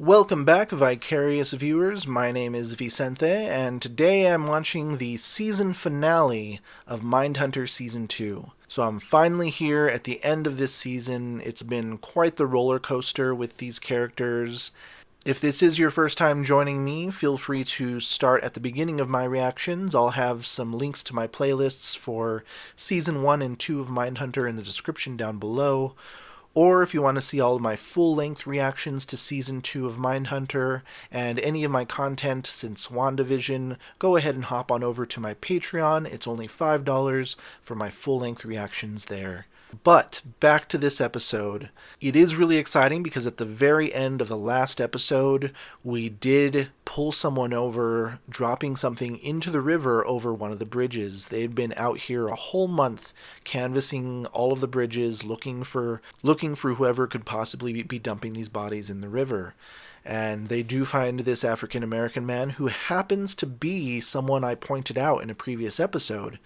Welcome back, Vicarious viewers. My name is Vicente, and today I'm watching the season finale of Mindhunter Season 2. So I'm finally here at the end of this season. It's been quite the roller coaster with these characters. If this is your first time joining me, feel free to start at the beginning of my reactions. I'll have some links to my playlists for Season 1 and 2 of Mindhunter in the description down below. Or if you want to see all of my full-length reactions to Season 2 of Mindhunter and any of my content since WandaVision, go ahead and hop on over to my Patreon. It's only $5 for my full-length reactions there. But back to this episode. It is really exciting because at the very end of the last episode, we did pull someone over, dropping something into the river over one of the bridges. They'd been out here a whole month canvassing all of the bridges, looking for whoever could possibly be dumping these bodies in the river. And they do find this African American man who happens to be someone I pointed out in a previous episode.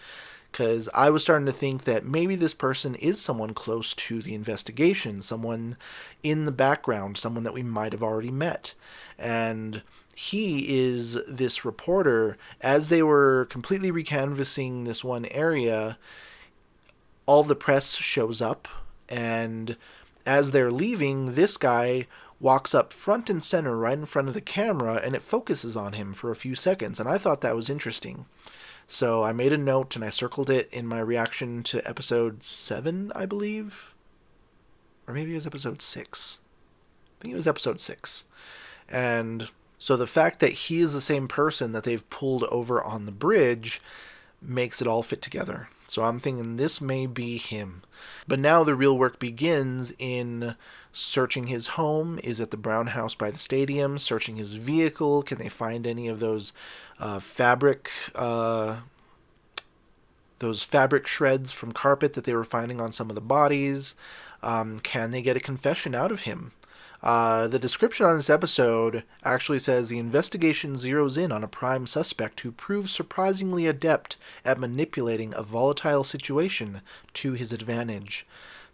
Because I was starting to think that maybe this person is someone close to the investigation, someone in the background, someone that we might have already met. And he is this reporter. As they were completely recanvassing this one area, all the press shows up, and as they're leaving, this guy walks up front and center right in front of the camera, and it focuses on him for a few seconds, and I thought that was interesting. So I made a note and I circled it in my reaction to episode 7, I believe. Or maybe it was episode 6. I think it was episode 6. And so the fact that he is the same person that they've pulled over on the bridge makes it all fit together. So I'm thinking this may be him. But now the real work begins in searching his home. Is it the brown house by the stadium? Searching his vehicle. Can they find any of those fabric shreds from carpet that they were finding on some of the bodies? Can they get a confession out of him? The description on this episode actually says the investigation zeroes in on a prime suspect who proves surprisingly adept at manipulating a volatile situation to his advantage.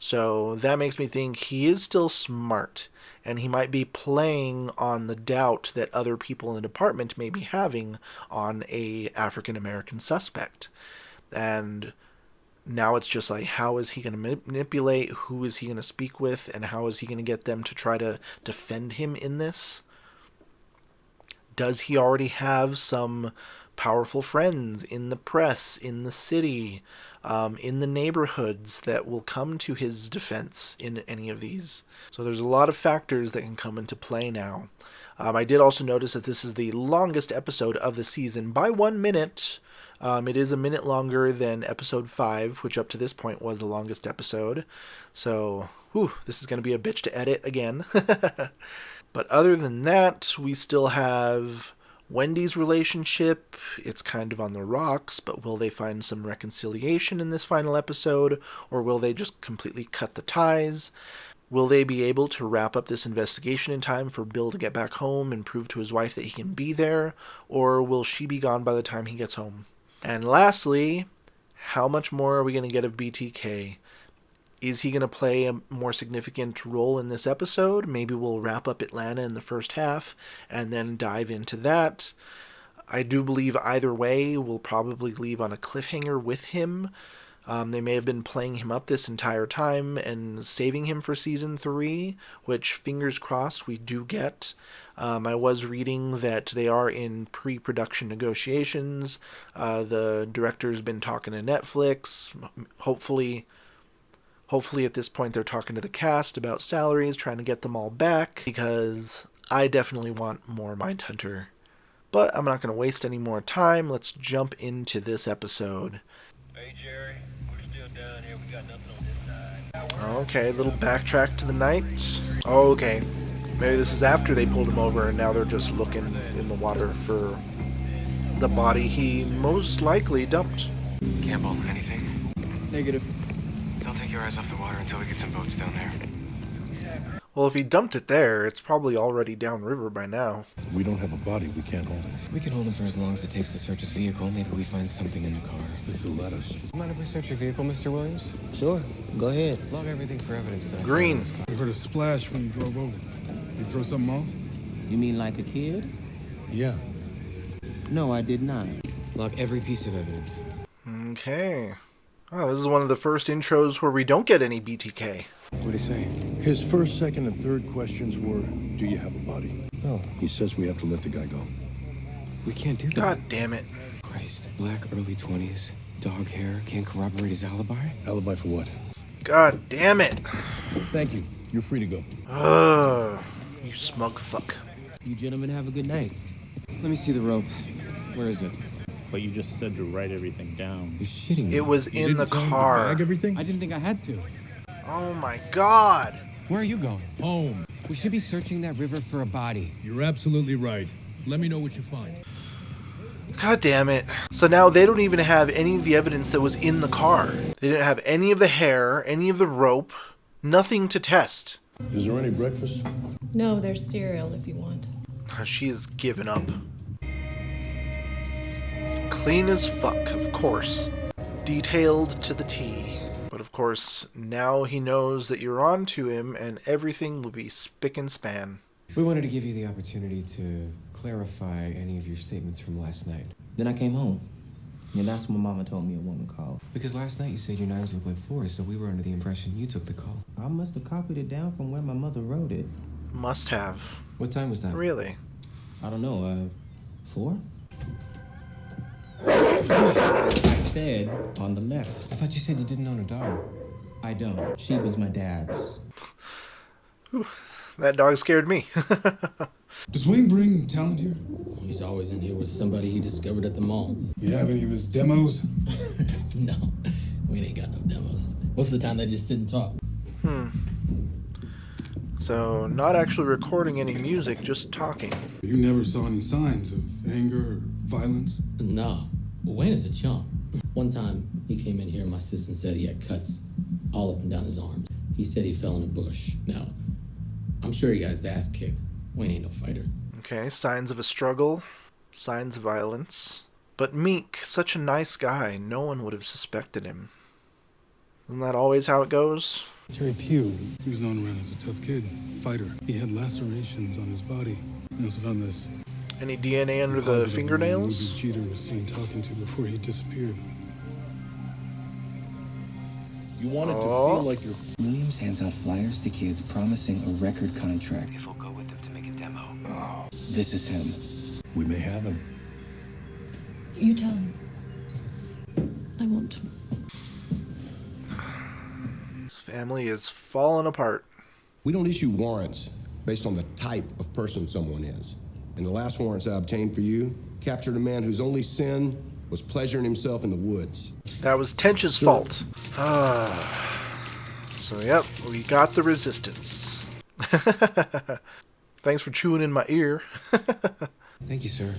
So that makes me think he is still smart, and he might be playing on the doubt that other people in the department may be having on a African American suspect. And now it's just like, how is he going to manipulate? Who is he going to speak with? And how is he going to get them to try to defend him in this? Does he already have some powerful friends in the press, in the city, in the neighborhoods that will come to his defense in any of these? So there's a lot of factors that can come into play now. I did also notice that this is the longest episode of the season by 1 minute. It is a minute longer than episode 5, which up to this point was the longest episode. So, this is going to be a bitch to edit again. But other than that, we still have Wendy's relationship. It's kind of on the rocks, but will they find some reconciliation in this final episode, or will they just completely cut the ties? Will they be able to wrap up this investigation in time for Bill to get back home and prove to his wife that he can be there, or will she be gone by the time he gets home? And lastly, how much more are we going to get of BTK? Is he going to play a more significant role in this episode? Maybe we'll wrap up Atlanta in the first half and then dive into that. I do believe either way we'll probably leave on a cliffhanger with him. They may have been playing him up this entire time and saving him for season 3, which, fingers crossed, we do get. I was reading that they are in pre-production negotiations. The director's been talking to Netflix. Hopefully at this point they're talking to the cast about salaries, trying to get them all back, because I definitely want more Mindhunter. But I'm not going to waste any more time. Let's jump into this episode. Hey Jerry, we're still down here. We got nothing on this side. Okay, little backtrack to the night. Oh, okay. Maybe this is after they pulled him over and now they're just looking in the water for the body he most likely dumped. Campbell, anything? Negative. Don't take your eyes off the water until we get some boats down there. Well, if he dumped it there, it's probably already downriver by now. We don't have a body. We can't hold it. We can hold him for as long as it takes to search his vehicle. Maybe we find something in the car. If you'll let us. Mind if we search your vehicle, Mr. Williams? Sure, go ahead. Log everything for evidence that I Green. found in this car. I heard a splash when you drove over. You throw something off? You mean like a kid? Yeah. No, I did not. Log every piece of evidence. Okay. Oh, this is one of the first intros where we don't get any BTK. What'd he say? His first, second, and third questions were, do you have a body? Oh, He says we have to let the guy go. we can't do that. God damn it. Christ. Black early 20s. Dog hair. Can't corroborate his alibi? Alibi for what? God damn it. Thank you. You're free to go. Ugh. You smug fuck. You gentlemen have a good night. Let me see the rope. Where is it? But you just said to write everything down. You're shitting me. It was in the car. Bag everything? I didn't think I had to. Oh my god. Where are you going? Home. We should be searching that river for a body. You're absolutely right. Let me know what you find. God damn it. So now they don't even have any of the evidence that was in the car. They didn't have any of the hair, any of the rope, nothing to test. Is there any breakfast? No, there's cereal if you want. She's given up. Clean as fuck, of course. Detailed to the T. But of course, now he knows that you're on to him and everything will be spick and span. We wanted to give you the opportunity to clarify any of your statements from last night. Then I came home. And that's when Mama told me a woman called. Because last night you said your knives looked like fours, so we were under the impression you took the call. I must have copied it down from where my mother wrote it. Must have. What time was that? Really? I don't know, 4? I said on the left. I thought you said you didn't own a dog. I don't. She was my dad's. That dog scared me. Does Wayne bring talent here? He's always in here with somebody he discovered at the mall. You have any of his demos? No, Wayne ain't got no demos. Most of the time they just sit and talk. So, not actually recording any music, just talking. You never saw any signs of anger or violence? No, Wayne is a chump. One time he came in here and my assistant said he had cuts all up and down his arms. He said he fell in a bush. Now, I'm sure he got his ass kicked. Wayne ain't no fighter. Okay, signs of a struggle, signs of violence. But Meek, such a nice guy, no one would have suspected him. Isn't that always how it goes? Jerry Pugh. He was known around as a tough kid, fighter. He had lacerations on his body. He also found this. Any DNA under the fingernails? Movie cheater was seen talking to before he disappeared. You want it to feel like you're... Williams hands out flyers to kids promising a record contract. If we'll go with them to make a demo. This is him. We may have him. You tell him. I won't. His family is falling apart. We don't issue warrants based on the type of person someone is. And the last warrants I obtained for you captured a man whose only sin was pleasuring himself in the woods. That was Tench's fault. So, yep, we got the resistance. Thanks for chewing in my ear. Thank you, sir.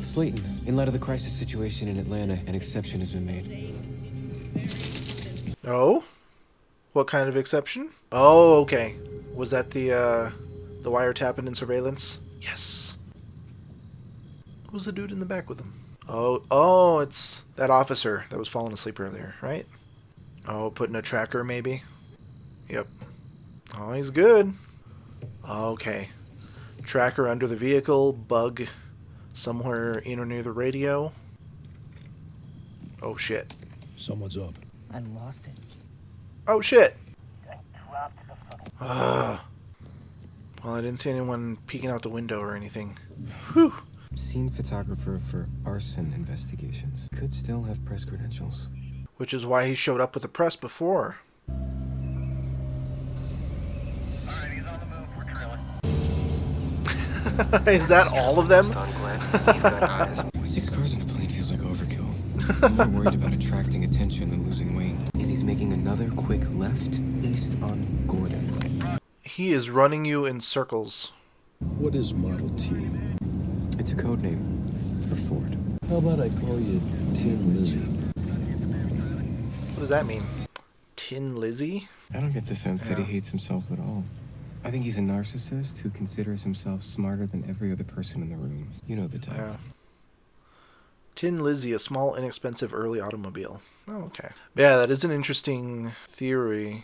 Slayton, in light of the crisis situation in Atlanta, an exception has been made. Oh? What kind of exception? Oh, okay. Was that the wiretapping and surveillance? Yes. Who's the dude in the back with him? Oh, it's that officer that was falling asleep earlier, right? Oh, putting a tracker maybe? Yep. Oh, he's good. Okay. Tracker under the vehicle, bug somewhere in or near the radio. Oh, shit. Someone's up. I lost it. Oh, shit. Well, I didn't see anyone peeking out the window or anything. Whew. Scene photographer for arson investigations. Could still have press credentials. Which is why he showed up with the press before. Alright, he's on the move. We're trailing. Is that all of them? Done, Glenn. He's got eyes. 6 cars in a plane feels like overkill. I'm more worried about attracting attention than losing Wayne. And he's making another quick left east on Gordon. He is running you in circles. What is Model T? It's a code name for Ford. How about I call you Tin Lizzie? What does that mean? Tin Lizzie? I don't get the sense that he Yeah. hates himself at all. I think he's a narcissist who considers himself smarter than every other person in the room. You know the type. Yeah. Tin Lizzie, a small, inexpensive early automobile. Oh, okay. Yeah, that is an interesting theory.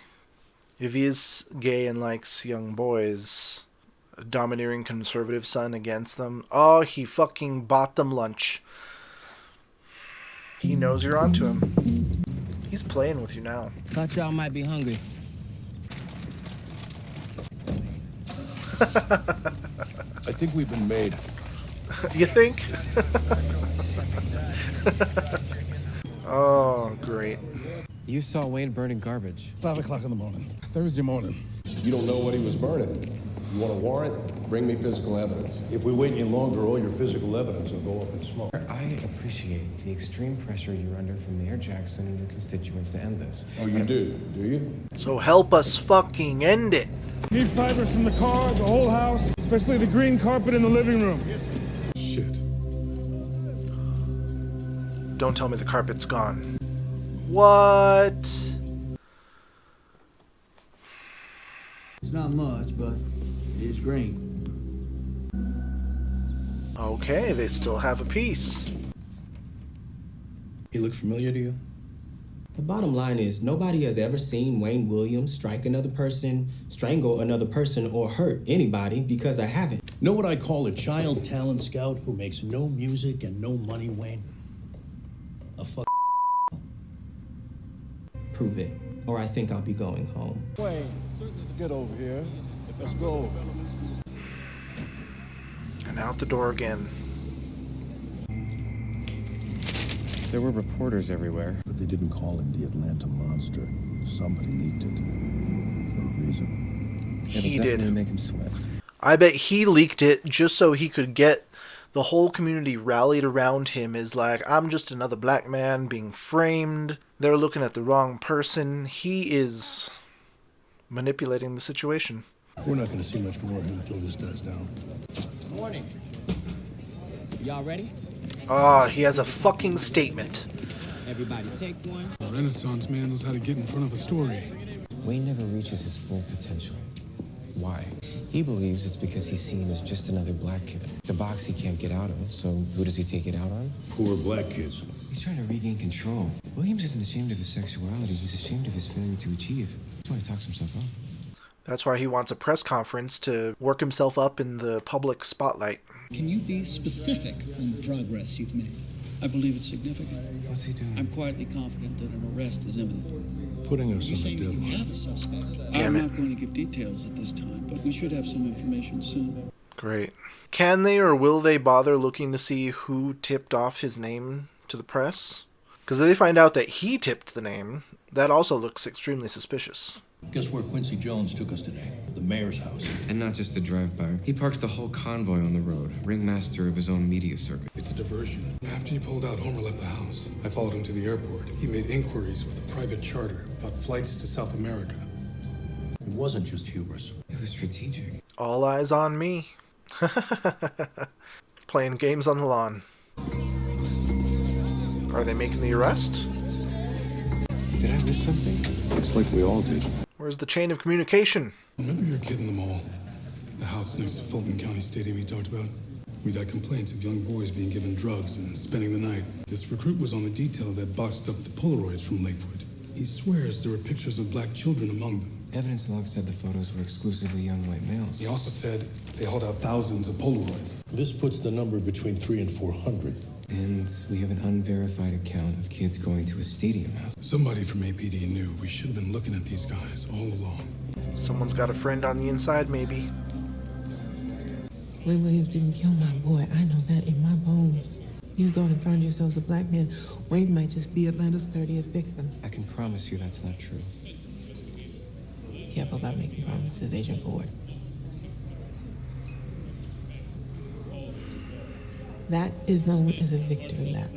If he is gay and likes young boys, A domineering conservative son against them. Oh, he fucking bought them lunch. He knows you're onto him. He's playing with you now. Thought y'all might be hungry. I think we've been made. You think? Oh, great. You saw Wayne burning garbage. 5 o'clock in the morning. Thursday morning. You don't know what he was burning. You want a warrant? Bring me physical evidence. If we wait any longer, all your physical evidence will go up in smoke. I appreciate the extreme pressure you're under from Mayor Jackson and your constituents to end this. Oh, you do you? So help us fucking end it. Need fibers from the car, the whole house, especially the green carpet in the living room. Shit. Don't tell me the carpet's gone. What? It's not much, but it is green. Okay, they still have a piece. He look familiar to you? The bottom line is nobody has ever seen Wayne Williams strike another person, strangle another person, or hurt anybody because I haven't. Know what I call a child talent scout who makes no music and no money, Wayne? A fuck. Prove it, or I think I'll be going home. Wayne, get over here. Let's go. And out the door again. There were reporters everywhere. But they didn't call him the Atlanta Monster. Somebody leaked it. For a reason. He It'll definitely did. make him sweat. I bet he leaked it just so he could get the whole community rallied around him as like, I'm just another black man being framed. They're looking at the wrong person. He is manipulating the situation. We're not going to see much more of him until this dies down. Morning. Y'all ready? Ah, he has a fucking statement. Everybody take one. A Renaissance man knows how to get in front of a story. Wayne never reaches his full potential. Why? He believes it's because he's seen as just another black kid. It's a box he can't get out of, so who does he take it out on? Poor black kids. He's trying to regain control. Williams isn't ashamed of his sexuality, he's ashamed of his failure to achieve. That's why he talks himself up. That's why he wants a press conference to work himself up in the public spotlight. Can you be specific on the progress you've made? I believe it's significant. What's he doing? I'm quietly confident that an arrest is imminent. Putting us You're on the saying you deadline. have a suspect. Damn I'm it. not going to give details at this time, but we should have some information soon. Great. Can they or will they bother looking to see who tipped off his name to the press? Because if they find out that he tipped the name, that also looks extremely suspicious. Guess where Quincy Jones took us today? The mayor's house. And not just a drive-by. He parked the whole convoy on the road, ringmaster of his own media circuit. It's a diversion. After he pulled out, Homer left the house. I followed him to the airport. He made inquiries with a private charter about flights to South America. It wasn't just hubris. It was strategic. All eyes on me. Playing games on the lawn. Are they making the arrest? Did I miss something? Looks like we all did. Where's the chain of communication? Remember your kid in the mall? The house next to Fulton County Stadium he talked about? We got complaints of young boys being given drugs and spending the night. This recruit was on the detail that boxed up the Polaroids from Lakewood. He swears there were pictures of black children among them. Evidence log said the photos were exclusively young white males. He also said they hauled out thousands of Polaroids. This puts the number between 300 and 400. And we have an unverified account of kids going to a stadium house. Somebody from APD knew. We should have been looking at these guys all along. Someone's got a friend on the inside, maybe. Wayne Williams didn't kill my boy. I know that in my bones. You go and find yourselves a black man. Wayne might just be Atlanta's 30th victim. I can promise you that's not true. Careful about making promises, Agent Ford. That is known as a victory lap.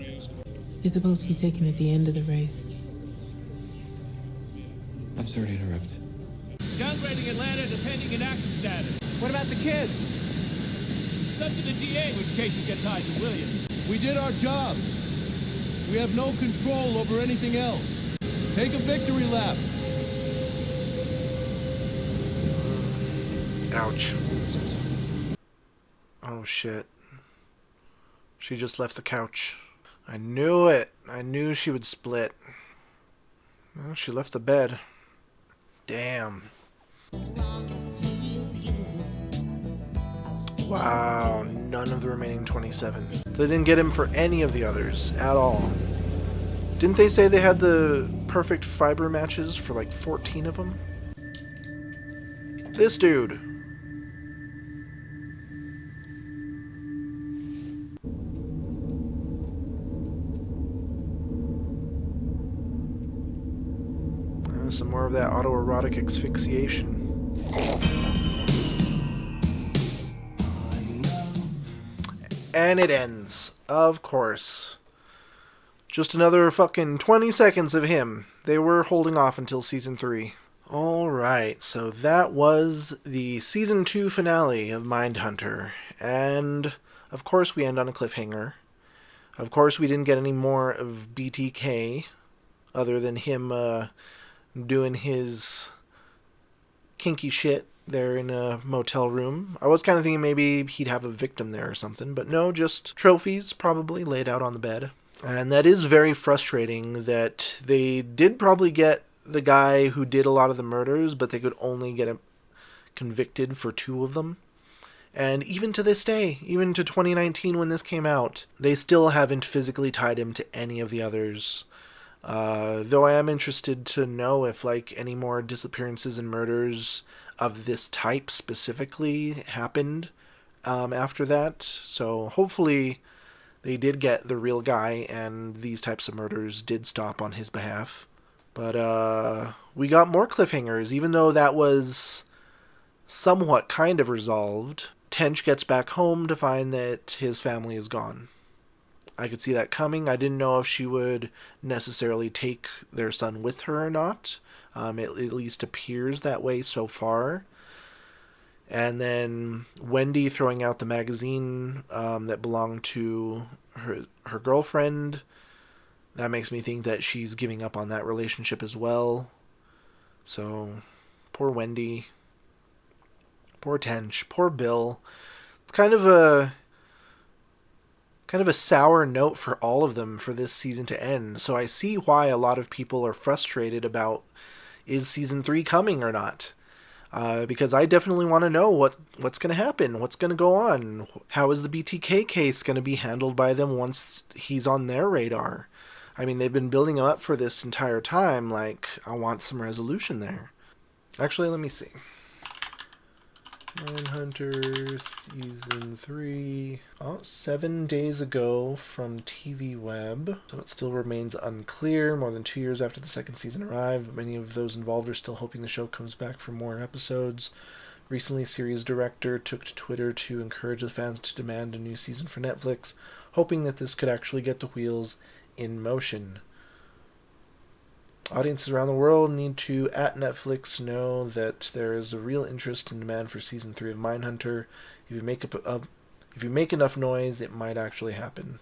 It's supposed to be taken at the end of the race. I'm sorry to interrupt. Downgrading Atlanta to pending inactive status. What about the kids? It's up to the DA which cases get tied to Williams. We did our jobs. We have no control over anything else. Take a victory lap. Ouch. Oh shit. She just left the couch. I knew it. I knew she would split. Well, she left the bed. Damn. Wow, none of the remaining 27. They didn't get him for any of the others at all. Didn't they say they had the perfect fiber matches for like 14 of them? This dude. Some more of that autoerotic asphyxiation. And it ends, of course. Just another fucking 20 seconds of him. They were holding off until season 3. Alright, so that was the season 2 finale of Mindhunter. And, of course, we end on a cliffhanger. Of course, we didn't get any more of BTK, other than him doing his kinky shit there in a motel room. I was kind of thinking maybe he'd have a victim there or something, but no, just trophies probably laid out on the bed. And that is very frustrating that they did probably get the guy who did a lot of the murders, but they could only get him convicted for 2 of them. And even to this day, even to 2019 when this came out, they still haven't physically tied him to any of the others. Though I am interested to know if like any more disappearances and murders of this type specifically happened after that. So hopefully they did get the real guy and these types of murders did stop on his behalf. But we got more cliffhangers, even though that was somewhat kind of resolved. Tench gets back home to find that his family is gone. I could see that coming. I didn't know if she would necessarily take their son with her or not. It at least appears that way so far. And then Wendy throwing out the magazine that belonged to her girlfriend. That makes me think that she's giving up on that relationship as well. So, poor Wendy. Poor Tench. Poor Bill. It's kind of a sour note for all of them for this season to end. So I see why a lot of people are frustrated about, is season 3 coming or not? Because I definitely want to know what's going to happen, what's going to go on, how is the BTK case going to be handled by them once he's on their radar? I mean, they've been building up for this entire time, like, I want some resolution there. Actually, let me see. Mindhunter Season 3. 7 days ago from TV Web. So it still remains unclear. More than 2 years after the second season arrived, but many of those involved are still hoping the show comes back for more episodes. Recently, series director took to Twitter to encourage the fans to demand a new season for Netflix, hoping that this could actually get the wheels in motion. Audiences around the world need to, at Netflix, know that there is a real interest and demand for Season 3 of Mindhunter. If you make enough noise, it might actually happen.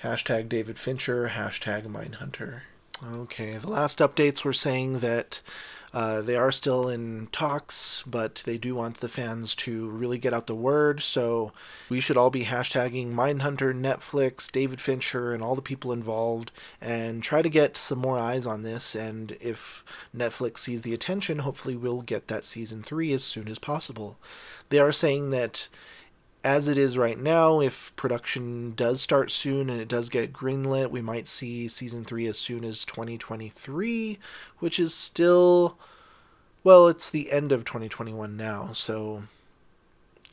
Hashtag David Fincher, hashtag Mindhunter. Okay, the last updates were saying that they are still in talks, but they do want the fans to really get out the word, so we should all be hashtagging Mindhunter, Netflix, David Fincher, and all the people involved, and try to get some more eyes on this, and if Netflix sees the attention, hopefully we'll get that Season 3 as soon as possible. They are saying that as it is right now, if production does start soon and it does get greenlit, we might see Season 3 as soon as 2023, which is still, well, it's the end of 2021 now, so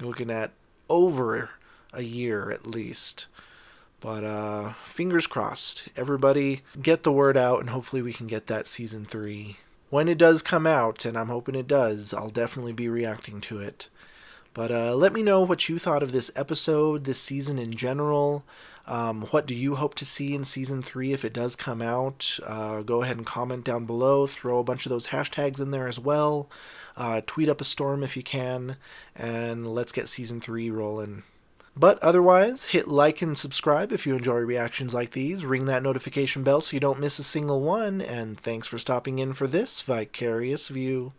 you're looking at over a year at least. But fingers crossed. Everybody get the word out, and hopefully we can get that Season 3. When it does come out, and I'm hoping it does, I'll definitely be reacting to it. But let me know what you thought of this episode, this season in general. What do you hope to see in Season 3 if it does come out? Go ahead and comment down below. Throw a bunch of those hashtags in there as well. Tweet up a storm if you can. And let's get Season 3 rolling. But otherwise, hit like and subscribe if you enjoy reactions like these. Ring that notification bell so you don't miss a single one. And thanks for stopping in for this Vicarious View.